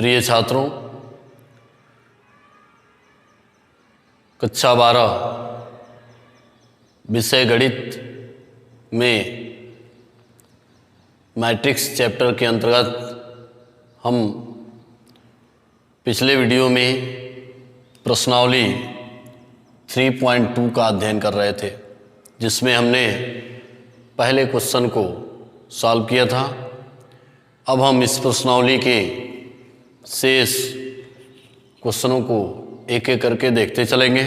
प्रिय छात्रों, कक्षा 12 विषय गणित में मैट्रिक्स चैप्टर के अंतर्गत हम पिछले वीडियो में प्रश्नावली 3.2 का अध्ययन कर रहे थे, जिसमें हमने पहले क्वेश्चन को सॉल्व किया था। अब हम इस प्रश्नावली के शेष क्वेश्चनों को एक एक करके देखते चलेंगे।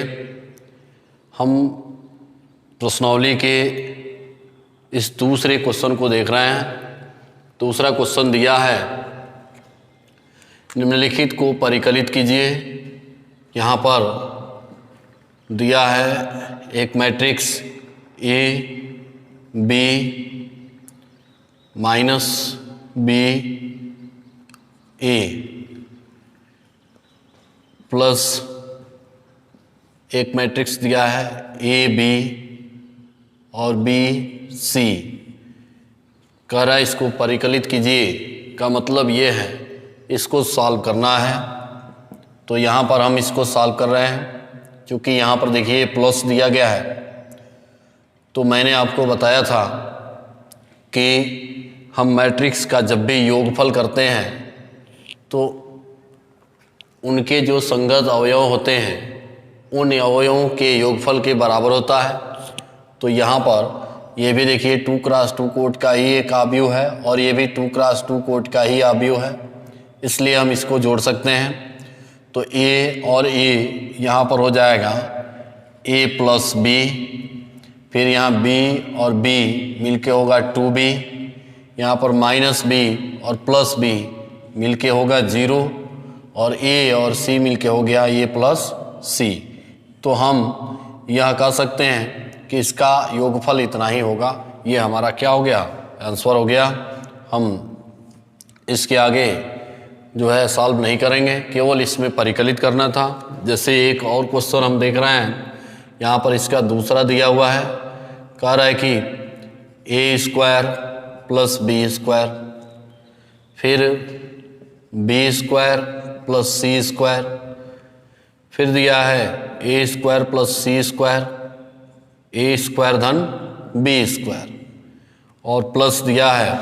हम प्रश्नावली के इस दूसरे क्वेश्चन को देख रहे हैं। दूसरा क्वेश्चन दिया है, निम्नलिखित को परिकलित कीजिए। यहाँ पर दिया है एक matrix A B minus B A plus एक मैट्रिक्स दिया है ए बी और बी सी। कह रहा है इसको परिकलित कीजिए, का मतलब ये है इसको सॉल्व करना है। तो यहाँ पर हम इसको सॉल्व कर रहे हैं, क्योंकि यहाँ पर देखिए प्लस दिया गया है। तो मैंने आपको बताया था कि हम मैट्रिक्स का जब भी योगफल करते हैं तो उनके जो संगत अवयव होते हैं उन अवयवों के योगफल के बराबर होता है। तो यहाँ पर ये भी देखिए 2x2 कोट का ही एक अवयव है और ये भी 2x2 कोट का ही अवयव है, इसलिए हम इसको जोड़ सकते हैं। तो ए और ए यहाँ पर हो जाएगा a प्लस बी, फिर यहाँ b और b मिलके होगा 2b, यहाँ पर माइनस b और प्लस b मिलके होगा 0 और a और c मिलके हो गया a प्लस c। तो हम यह कह सकते हैं कि इसका योगफल इतना ही होगा। ये हमारा क्या हो गया, आंसर हो गया। हम इसके आगे जो है सॉल्व नहीं करेंगे, केवल इसमें परिकलित करना था। जैसे एक और क्वेश्चन हम देख रहे हैं, यहाँ पर इसका दूसरा दिया हुआ है। कह रहा है कि ए स्क्वायर प्लस बी स्क्वायर, फिर बी स्क्वायर प्लस सी स्क्वायर, फिर दिया है A square plus C square, A square धन बी स्क्वायर, और प्लस दिया है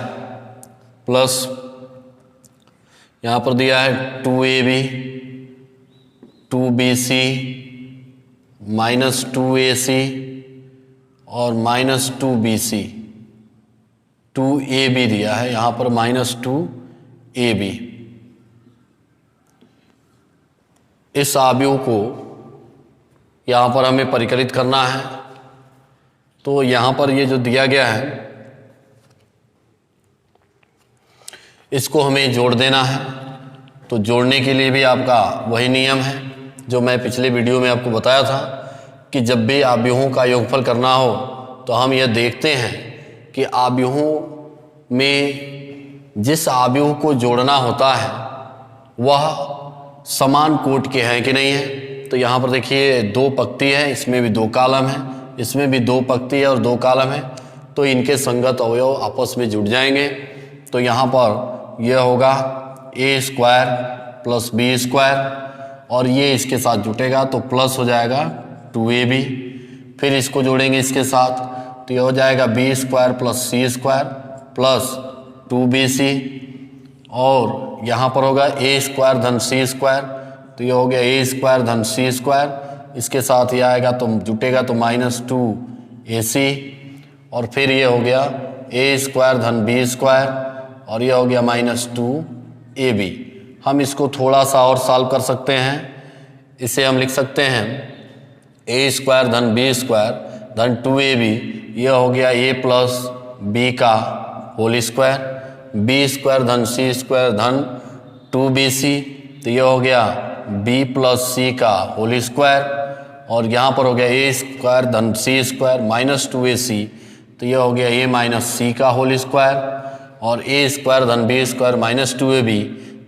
प्लस यहाँ पर दिया है 2ab 2bc माइनस 2ac और माइनस 2bc, 2ab दिया है यहाँ पर माइनस 2ab। इस अवयव को यहाँ पर हमें परिकलित करना है। तो यहाँ पर ये जो दिया गया है इसको हमें जोड़ देना है। तो जोड़ने के लिए भी आपका वही नियम है जो मैं पिछले वीडियो में आपको बताया था कि जब भी अवयवों का योगफल करना हो तो हम यह देखते हैं कि अवयवों में जिस अवयव को जोड़ना होता है वह समान कोट के हैं कि नहीं है। तो यहाँ पर देखिए 2 पंक्ति है, इसमें भी 2 कॉलम है, इसमें भी 2 पंक्ति है और 2 कॉलम है। तो इनके संगत अवयव आपस में जुड़ जाएंगे। तो यहाँ पर यह होगा ए स्क्वायर प्लस बी स्क्वायर और ये इसके साथ जुटेगा तो प्लस हो जाएगा 2ab। फिर इसको जोड़ेंगे इसके साथ तो यह हो जाएगा बी स्क्वायर प्लस सी स्क्वायर प्लस 2bc, और यहाँ पर होगा ए स्क्वायर धन सी स्क्वायर, तो ये हो गया ए स्क्वायर धन सी स्क्वायर। इसके साथ ये आएगा तो जुटेगा तो माइनस 2ac, और फिर ये हो गया ए स्क्वायर धन बी स्क्वायर और ये हो गया माइनस 2ab। हम इसको थोड़ा सा और सॉल्व कर सकते हैं। इसे हम लिख सकते हैं ए स्क्वायर धन बी स्क्वायर धन 2ab, यह हो गया ए प्लस बी का होल स्क्वायर, बी स्क्वायर धन सी स्क्वायर धन 2bc, तो यह हो गया b प्लस सी का होल स्क्वायर, और यहाँ पर हो गया ए स्क्वायर धन सी स्क्वायर माइनस 2ac, तो यह हो गया ए माइनस सी का होल स्क्वायर, और ए स्क्वायर धन बी स्क्वायर माइनस 2ab,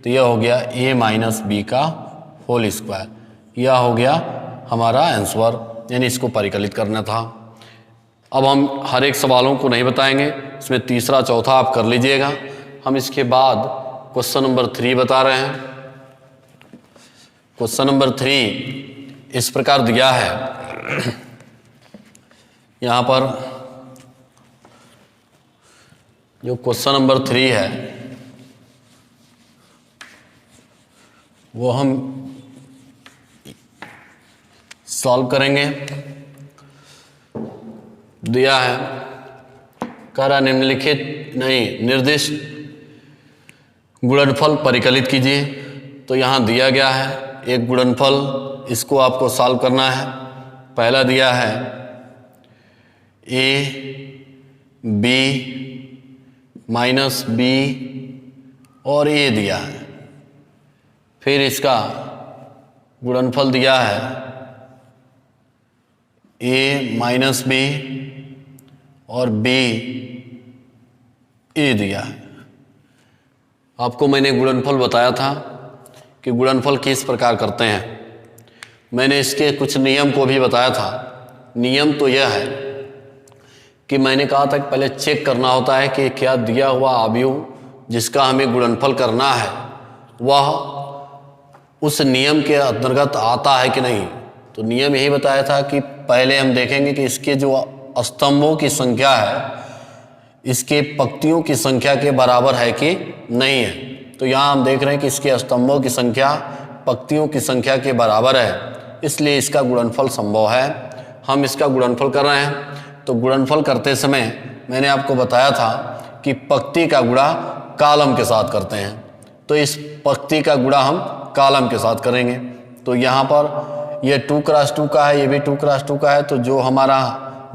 तो यह हो गया ए माइनस बी का होल स्क्वायर। यह हो गया हमारा आंसर, यानी इसको परिकलित करना था। अब हम हर एक सवालों को नहीं बताएंगे, इसमें तीसरा चौथा आप कर लीजिएगा। हम इसके बाद क्वेश्चन नंबर 3 बता रहे हैं। क्वेश्चन नंबर 3 इस प्रकार दिया है। यहाँ पर जो क्वेश्चन नंबर 3 है वो हम सॉल्व करेंगे। दिया है, कह रहा निम्नलिखित नहीं निर्दिष्ट गुणनफल परिकलित कीजिए। तो यहाँ दिया गया है एक गुणनफल, इसको आपको सॉल्व करना है। पहला दिया है ए बी माइनस बी और ए दिया है। फिर इसका गुणनफल दिया है ए माइनस बी और बी ए दिया है। आपको मैंने गुणनफल बताया था कि गुणनफल किस प्रकार करते हैं। मैंने इसके कुछ नियम को भी बताया था। नियम तो यह है कि मैंने कहा था कि पहले चेक करना होता है कि क्या दिया हुआ अवयव जिसका हमें गुणनफल करना है वह उस नियम के अंतर्गत आता है कि नहीं। तो नियम यही बताया था कि पहले हम देखेंगे कि इसके जो स्तंभों की संख्या है इसके पंक्तियों की संख्या के बराबर है कि नहीं है। तो यहाँ हम देख रहे हैं कि इसके स्तंभों की संख्या पंक्तियों की संख्या के बराबर है, इसलिए इसका गुणनफल संभव है। हम इसका गुणनफल कर रहे हैं। तो गुणनफल करते समय मैंने आपको बताया था कि पंक्ति का गुणा कॉलम के साथ करते हैं। तो इस पंक्ति का गुणा हम कॉलम के साथ करेंगे। तो यहाँ पर यह 2 क्रॉस 2 का है, ये भी 2 क्रॉस 2 का है। तो जो हमारा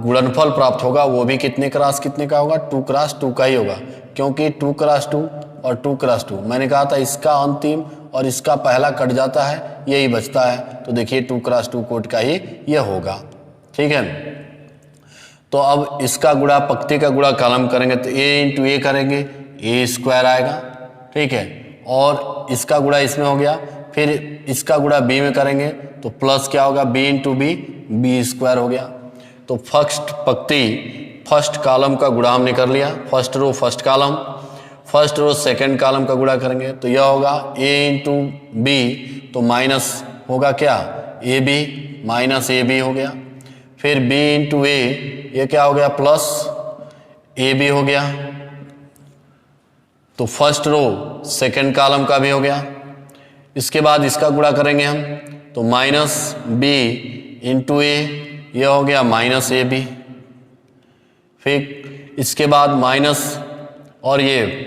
गुणनफल प्राप्त होगा वो भी कितने क्रॉस कितने का होगा, 2 क्रॉस 2 का ही होगा, क्योंकि 2 क्रॉस 2 और 2 क्रॉस 2 मैंने कहा था इसका अंतिम और इसका पहला कट जाता है, यही बचता है। तो देखिए 2 क्रॉस 2 कोट का ही यह होगा। ठीक है। तो अब इसका गुणा पंक्ति का गुणा कॉलम करेंगे तो a इंटू ए करेंगे, ए स्क्वायर आएगा। ठीक है। और इसका गुणा इसमें हो गया, फिर इसका गुणा b में करेंगे तो प्लस क्या होगा, b into B, B square हो गया। तो फर्स्ट पंक्ति फर्स्ट कॉलम का गुणा हमने कर लिया, first row first column, first row second column का गुणा करेंगे तो यह होगा a इंटू बी, तो माइनस होगा क्या, A B minus A B हो गया। फिर b इंटू ए, ये क्या हो गया, प्लस ए बी हो गया। तो फर्स्ट रो सेकंड कॉलम का भी हो गया। इसके बाद इसका गुणा करेंगे हम तो माइनस बी इंटू ए, यह हो गया माइनस ए बी। फिर इसके बाद माइनस और ये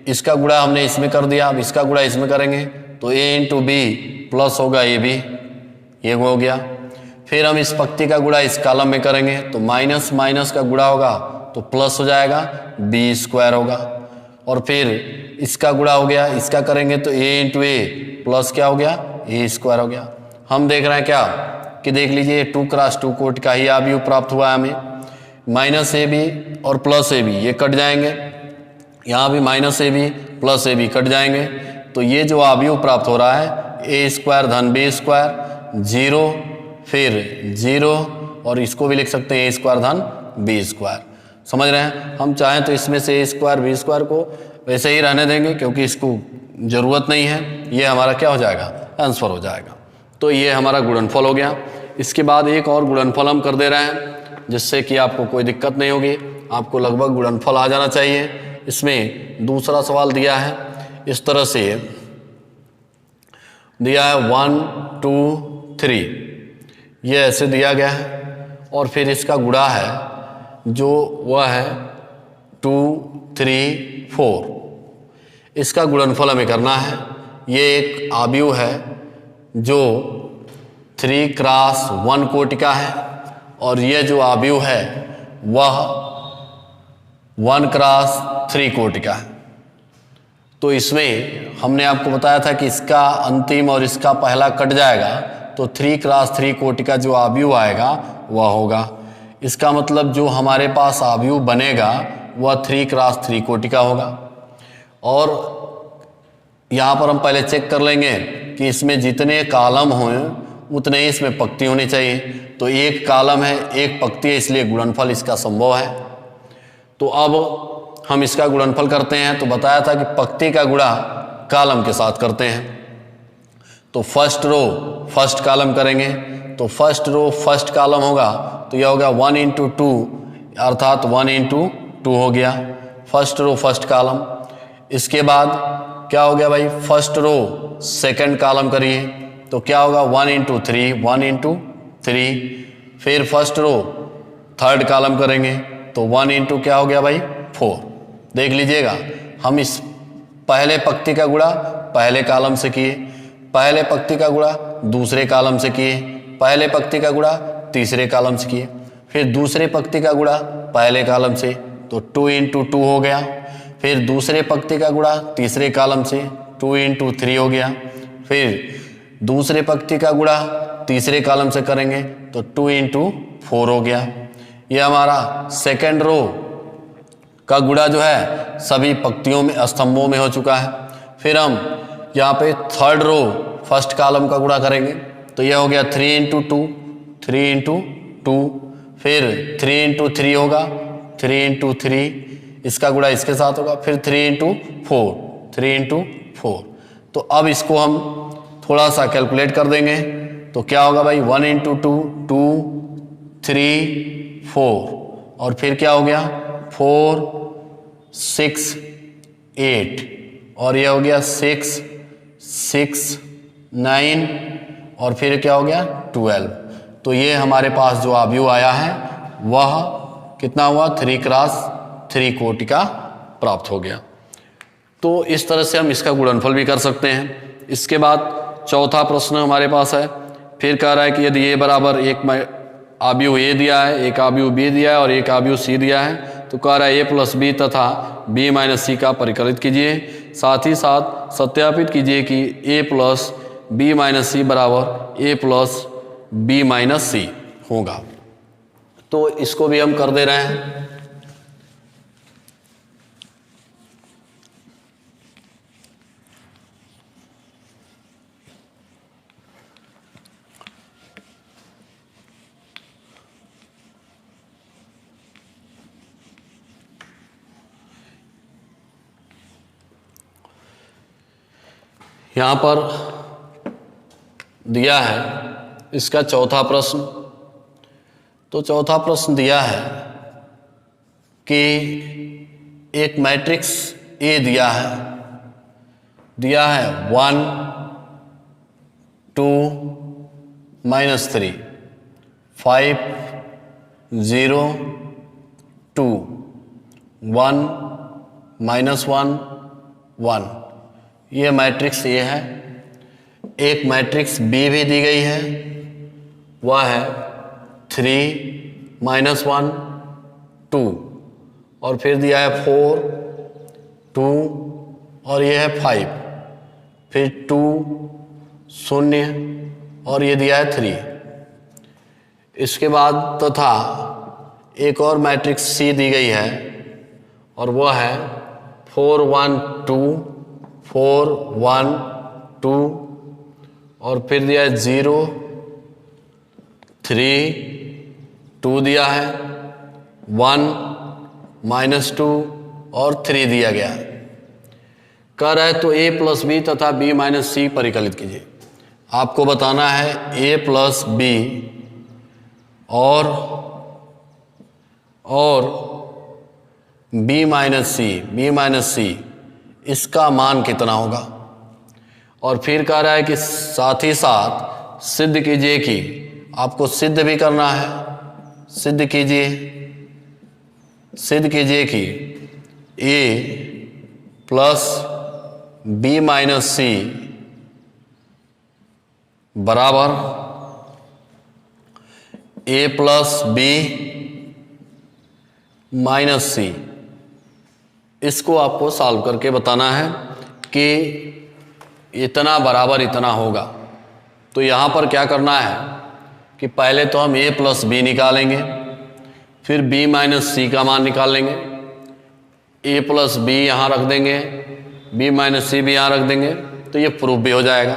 इसका गुणा हमने इसमें कर दिया, अब इसका गुणा इसमें करेंगे तो a इंटू बी प्लस होगा ए बी, ये हो गया। फिर हम इस पंक्ति का गुणा इस कॉलम में करेंगे तो माइनस माइनस का गुणा होगा तो प्लस हो जाएगा, बी स्क्वायर होगा। और फिर इसका गुणा हो गया, इसका करेंगे तो a इंटू ए प्लस क्या हो गया, ए स्क्वायर हो गया। हम देख रहे हैं क्या कि देख लीजिए 2 क्रॉस 2 कोट का ही अवयव प्राप्त हुआ है हमें। माइनस ए बी और प्लस ए बी ये कट जाएंगे, यहाँ भी minus A B plus A B कट जाएंगे। तो ये जो अवयव प्राप्त हो रहा है ए स्क्वायर धन बी स्क्वायर, 0 फिर 0 और इसको भी लिख सकते हैं ए स्क्वायर धन बी स्क्वायर। समझ रहे हैं। हम चाहें तो इसमें से ए स्क्वायर बी स्क्वायर को वैसे ही रहने देंगे क्योंकि इसको ज़रूरत नहीं है, ये हमारा क्या हो जाएगा, आंसर हो जाएगा। तो ये हमारा गुणनफल हो गया। इसके बाद एक और गुणनफल हम कर दे रहे हैं जिससे कि आपको कोई दिक्कत नहीं होगी, आपको लगभग गुणनफल आ जाना चाहिए। इसमें दूसरा सवाल दिया है इस तरह से, दिया है 1 2 3, ये ऐसे दिया गया है और फिर इसका गुणा है जो वह है 2 3 4। इसका गुणनफल हमें करना है। ये एक अवयव है जो 3 क्रॉस 1 कोटि का है और यह जो अवयव है वह 1 क्रॉस 3 कोटि का है। तो इसमें हमने आपको बताया था कि इसका अंतिम और इसका पहला कट जाएगा तो 3 क्रॉस 3 कोटि का जो अवयव आएगा वह होगा। इसका मतलब जो हमारे पास अवयव बनेगा वह 3 क्रॉस 3 कोटि का होगा। और यहाँ पर हम पहले चेक कर लेंगे कि इसमें जितने कॉलम हों उतने ही इसमें पंक्ति होनी चाहिए। तो एक कॉलम है एक पंक्ति है, इसलिए गुणनफल इसका संभव है। तो अब हम इसका गुणनफल करते हैं। तो बताया था कि पंक्ति का गुणा कॉलम के साथ करते हैं। तो फर्स्ट रो फर्स्ट कॉलम करेंगे, तो फर्स्ट रो फर्स्ट कॉलम होगा तो यह हो गया 1 इंटू 2 अर्थात 1 इंटू 2 हो गया फर्स्ट रो फर्स्ट कॉलम। इसके बाद क्या हो गया भाई, फर्स्ट रो सेकंड कॉलम करिए तो क्या होगा 1 इंटू 3 1 इंटू 3। फिर फर्स्ट रो थर्ड कॉलम करेंगे तो 1 इंटू क्या हो गया भाई 4। देख लीजिएगा, हम इस पहले पंक्ति का गुणा पहले कॉलम से किए, पहले पंक्ति का गुणा दूसरे कॉलम से किए, पहले पंक्ति का गुणा तीसरे कॉलम से किए, फिर दूसरे पंक्ति का गुणा पहले कॉलम से तो 2 इंटू 2 हो गया। फिर दूसरे पंक्ति का गुणा तीसरे कॉलम से 2 इंटू 3 हो गया। फिर दूसरे पंक्ति का गुणा तीसरे कॉलम से करेंगे तो 2 इंटू 4 हो गया। यह हमारा सेकेंड रो का गुणा जो है सभी पंक्तियों में स्तंभों में हो चुका है। फिर हम यहाँ पे थर्ड रो फर्स्ट कॉलम का गुणा करेंगे तो यह हो गया 3 इंटू 2 3 इंटू 2। फिर 3 इंटू 3 होगा 3 इंटू 3, इसका गुणा इसके साथ होगा, फिर 3 इंटू 4 3 इंटू 4। तो अब इसको हम थोड़ा सा कैलकुलेट कर देंगे तो क्या होगा भाई 1 इंटू 2 2 3 4 और फिर क्या हो गया 4 6 8 और यह हो गया 6 6 9 और फिर क्या हो गया 12। तो ये हमारे पास जो अवयव आया है वह कितना हुआ 3 क्रॉस 3 कोटि का प्राप्त हो गया। तो इस तरह से हम इसका गुणनफल भी कर सकते हैं। इसके बाद चौथा प्रश्न हमारे पास है, फिर कह रहा है कि यदि ए बराबर एक अवयव ए दिया है, एक अवयव बी दिया है और एक अवयव सी दिया है, तो कह रहा है ए प्लस बी तथा बी माइनस सी का परिकलित कीजिए। साथ ही साथ सत्यापित कीजिए कि ए प्लस बी माइनस सी बराबर ए प्लस बी माइनस सी होगा। तो इसको भी हम कर दे रहे हैं। यहाँ पर दिया है इसका चौथा प्रश्न। तो चौथा प्रश्न दिया है कि एक मैट्रिक्स ए दिया है 1 2 -3 5 0 2 1 -1 1। ये मैट्रिक्स ए है। एक मैट्रिक्स बी भी दी गई है, वह है 3 -1 2 और फिर दिया है 4 2 और ये है 5, फिर 2 0 और ये दिया है 3। इसके बाद तथा एक और मैट्रिक्स सी दी गई है और वह है 4 1 2 4 1 2 और फिर दिया है 0 3 2 दिया है 1 -2 और 3 दिया गया है। कह रहा है तो a प्लस बी तथा b माइनस सी परिकलित कीजिए। आपको बताना है a प्लस बी और b माइनस सी इसका मान कितना होगा। और फिर कह रहा है कि साथ ही साथ सिद्ध कीजिए कि आपको सिद्ध भी करना है। सिद्ध कीजिए कि a प्लस बी माइनस सी बराबर a प्लस बी माइनस सी। इसको आपको सॉल्व करके बताना है कि इतना बराबर इतना होगा। तो यहाँ पर क्या करना है कि पहले तो हम a प्लस बी निकालेंगे, फिर b माइनस सी का मान निकाल लेंगे, a प्लस बी यहाँ रख देंगे, b माइनस सी भी यहाँ रख देंगे, तो ये प्रूफ भी हो जाएगा।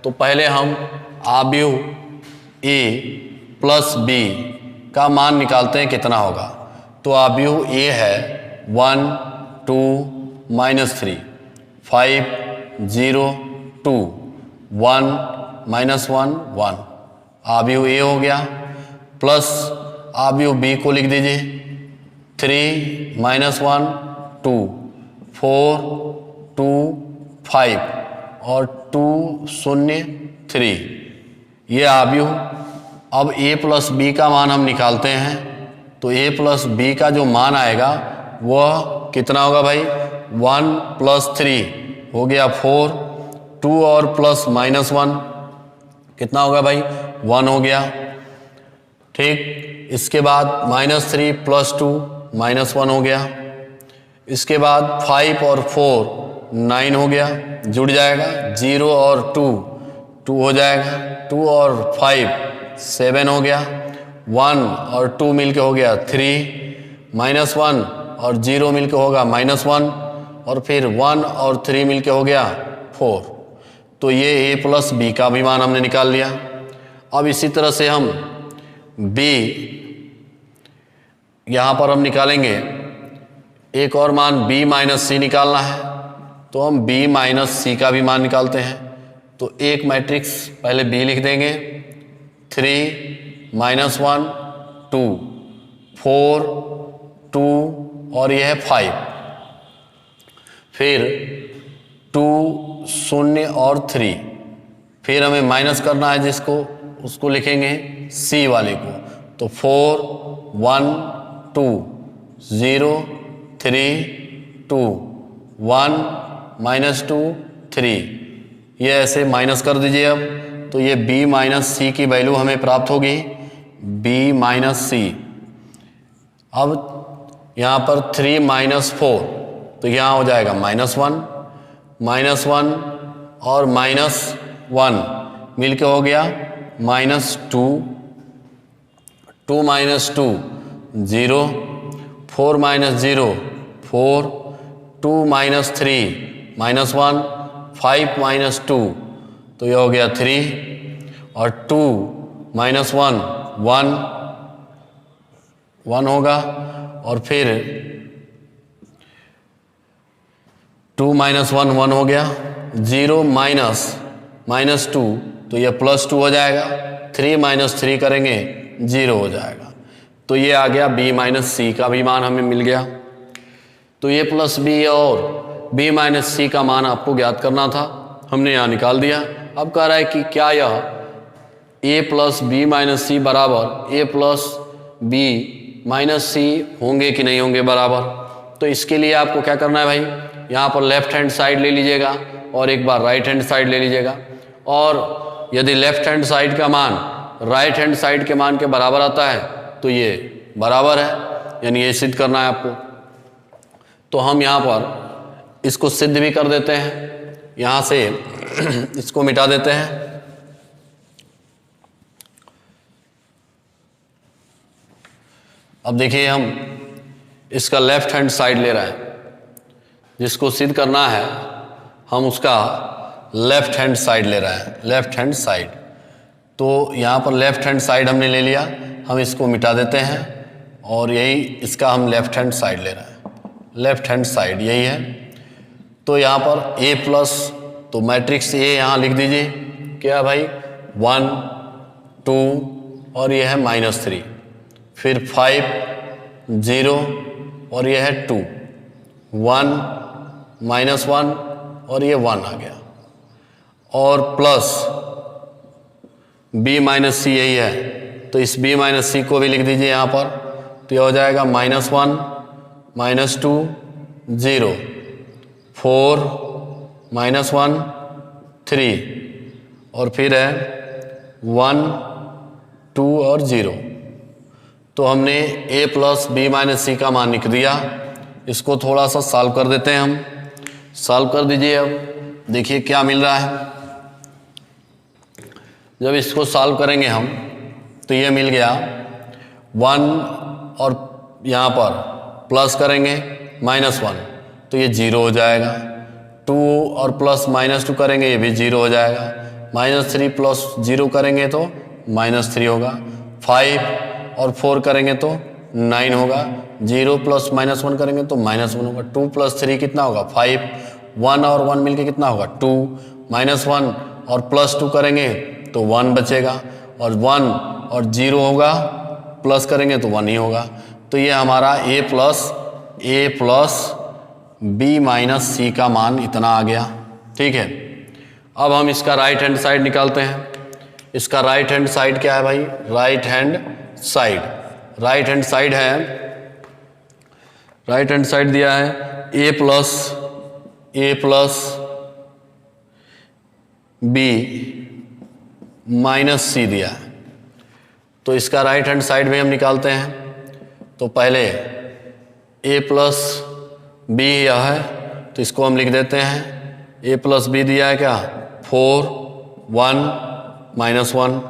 तो पहले हम अवयव a प्लस b का मान निकालते हैं कितना होगा। तो अवयव a है 1 2 -3 5 0 2 1 माइनस 1 1, आव्यूह ए हो गया, प्लस आव्यूह बी को लिख दीजिए 3 माइनस 1 2, 4 2 5 और 2 0 3, ये आव्यूह। अब a प्लस बी का मान हम निकालते हैं, तो a प्लस बी का जो मान आएगा वह कितना होगा भाई, 1 प्लस 3 हो गया 4, 2 और प्लस माइनस 1 कितना होगा भाई, 1 हो गया। ठीक, इसके बाद माइनस 3 प्लस 2 माइनस 1 हो गया। इसके बाद 5 और 4 9 हो गया, जुड़ जाएगा, 0 और 2 2 हो जाएगा, 2 और 5 7 हो गया, 1 और 2 मिलके हो गया 3, माइनस 1 और 0 मिलके होगा माइनस 1, और फिर 1 और 3 मिलके हो गया 4। तो ये a प्लस बी का भी मान हमने निकाल लिया। अब इसी तरह से हम b यहाँ पर हम निकालेंगे, एक और मान b माइनस सी निकालना है, तो हम b माइनस सी का भी मान निकालते हैं। तो एक मैट्रिक्स पहले b लिख देंगे, 3 माइनस 1 2 4 2 और यह है 5, फिर 2 0 और 3, फिर हमें माइनस करना है जिसको, उसको लिखेंगे c वाले को, तो 4 1 2 0 3 2 1 माइनस 2 3, ये ऐसे माइनस कर दीजिए। अब तो ये b माइनस सी की वैल्यू हमें प्राप्त होगी, b माइनस सी। अब यहाँ पर 3 माइनस 4, तो यहाँ हो जाएगा माइनस 1 और माइनस 1 मिलके हो गया minus 2, 2 minus 2 0, 4 minus 0 4, 2 minus 3 minus 1, 5 minus 2, तो यह हो गया 3, और 2 माइनस 1 1 होगा, और फिर 2 माइनस 1 1 हो गया, 0 माइनस 2, तो यह प्लस 2 हो जाएगा, 3 माइनस 3 करेंगे 0 हो जाएगा। तो ये आ गया b माइनस सी का भी मान हमें मिल गया। तो ये प्लस b और b माइनस सी का मान आपको ज्ञात करना था, हमने यहाँ निकाल दिया। अब कह रहा है कि क्या यह a प्लस बी माइनस सी बराबर a प्लस बी माइनस सी होंगे कि नहीं होंगे बराबर। तो इसके लिए आपको क्या करना है भाई, यहाँ पर लेफ्ट हैंड साइड ले लीजिएगा और एक बार राइट हैंड साइड ले लीजिएगा, और यदि लेफ्ट हैंड साइड का मान राइट हैंड साइड के मान के बराबर आता है तो ये बराबर है, यानी ये सिद्ध करना है आपको। तो हम यहाँ पर इसको सिद्ध भी कर देते हैं, यहाँ से इसको मिटा देते हैं। अब देखिए हम इसका लेफ्ट हैंड साइड ले रहे हैं, जिसको सिद्ध करना है हम उसका लेफ्ट हैंड साइड ले रहे हैं, लेफ्ट हैंड साइड। तो यहाँ पर लेफ्ट हैंड साइड हमने ले लिया, हम इसको मिटा देते हैं और यही इसका हम लेफ्ट हैंड साइड ले रहे हैं, लेफ्ट हैंड साइड यही है। तो यहाँ पर a प्लस, तो मैट्रिक्स a यहाँ लिख दीजिए, क्या भाई 1 2 और ये है -3, फिर 5 0 और ये है 2, 1 -1 और ये 1 आ गया, और प्लस b माइनस सी यही है, तो इस b माइनस सी को भी लिख दीजिए यहाँ पर। तो ये हो जाएगा -1 -2 0 4 -1 3 और फिर है 1 2 और 0। तो हमने a प्लस बी माइनस सी का मान लिख दिया। इसको थोड़ा सा सॉल्व कर देते हैं हम, सॉल्व कर दीजिए। अब देखिए क्या मिल रहा है। जब इसको सॉल्व करेंगे हम तो ये मिल गया 1 और यहाँ पर प्लस करेंगे -1 तो ये 0 हो जाएगा, 2 और प्लस -2 करेंगे ये भी 0 हो जाएगा, -3 प्लस 0 करेंगे तो -3 होगा, 5 और 4 करेंगे तो 9 होगा, 0 प्लस -1 करेंगे तो -1 होगा, 2 प्लस 3 कितना होगा 5, 1 और 1 मिलके कितना होगा 2, -1 और +2 करेंगे तो 1 बचेगा, और 1 और 0 होगा, प्लस करेंगे तो 1 ही होगा। तो ये हमारा a प्लस b माइनस सी का मान इतना आ गया। ठीक है, अब हम इसका राइट हैंड साइड निकालते हैं। इसका राइट हैंड साइड क्या है भाई? राइट हैंड साइड दिया है a प्लस b माइनस सी दिया है। तो इसका राइट हैंड साइड में हम निकालते हैं। तो पहले a प्लस बी यह है, तो इसको हम लिख देते हैं। a प्लस बी दिया है क्या? 4 1 माइनस 1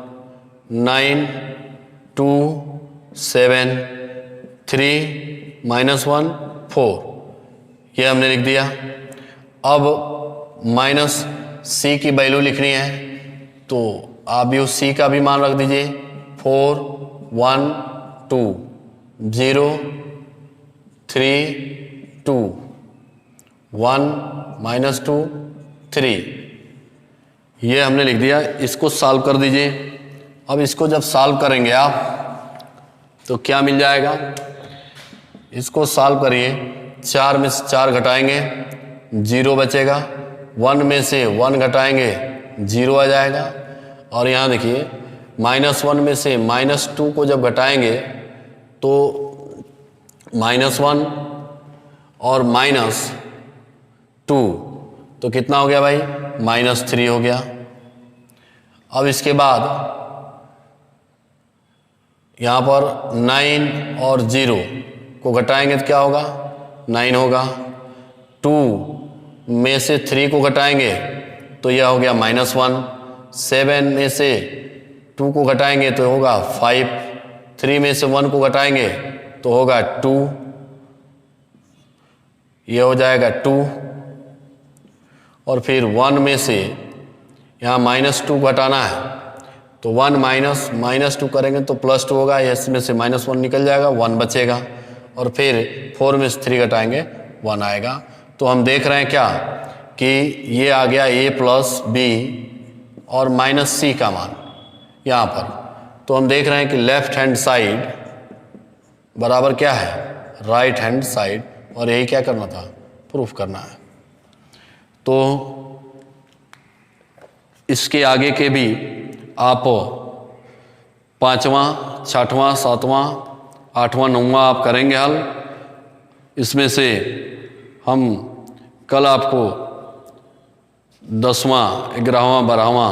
9 2 7 3 माइनस 1 4, ये हमने लिख दिया। अब माइनस सी की वैल्यू लिखनी है, तो आप भी उस सी का भी मान रख दीजिए। 4 1 2 0 3 2 1 माइनस 2 3, ये हमने लिख दिया। इसको सॉल्व कर दीजिए। अब इसको जब सॉल्व करेंगे आप तो क्या मिल जाएगा? इसको सॉल्व करिए। 4 में से 4 घटाएंगे 0 बचेगा, 1 में से 1 घटाएंगे 0 आ जाएगा। और यहाँ देखिए -1 में से -2 को जब घटाएंगे तो -1 और -2 तो कितना हो गया भाई? -3 हो गया। अब इसके बाद यहाँ पर 9 और 0 को घटाएंगे तो क्या होगा? 9 होगा। 2 में से 3 को घटाएंगे तो यह हो गया -1। 7 में से 2 को घटाएंगे तो होगा 5। 3 में से 1 को घटाएंगे तो होगा 2, ये हो जाएगा 2। और फिर 1 में से यहाँ -2 घटाना है, तो 1 माइनस 2 करेंगे तो +2 होगा, इसमें से -1 निकल जाएगा, 1 बचेगा। और फिर 4 में से 3 घटाएंगे 1 आएगा। तो हम देख रहे हैं क्या कि ये आ गया a प्लस बी और -c का मान यहाँ पर। तो हम देख रहे हैं कि लेफ्ट हैंड साइड बराबर क्या है? Right hand side. और यही क्या करना था? प्रूफ करना है। तो इसके आगे के भी आप 5वां 6वां 7वां 8वां 9वां आप करेंगे हल। इसमें से हम कल आपको 10वां 11वां 12वां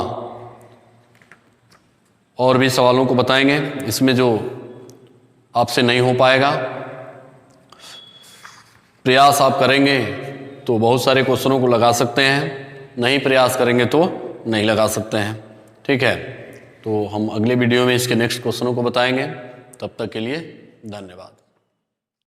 और भी सवालों को बताएंगे। इसमें जो आपसे नहीं हो पाएगा, प्रयास आप करेंगे तो बहुत सारे क्वेश्चनों को लगा सकते हैं, नहीं प्रयास करेंगे तो नहीं लगा सकते हैं। ठीक है, तो हम अगले वीडियो में इसके नेक्स्ट क्वेश्चनों को बताएंगे। तब तक के लिए धन्यवाद।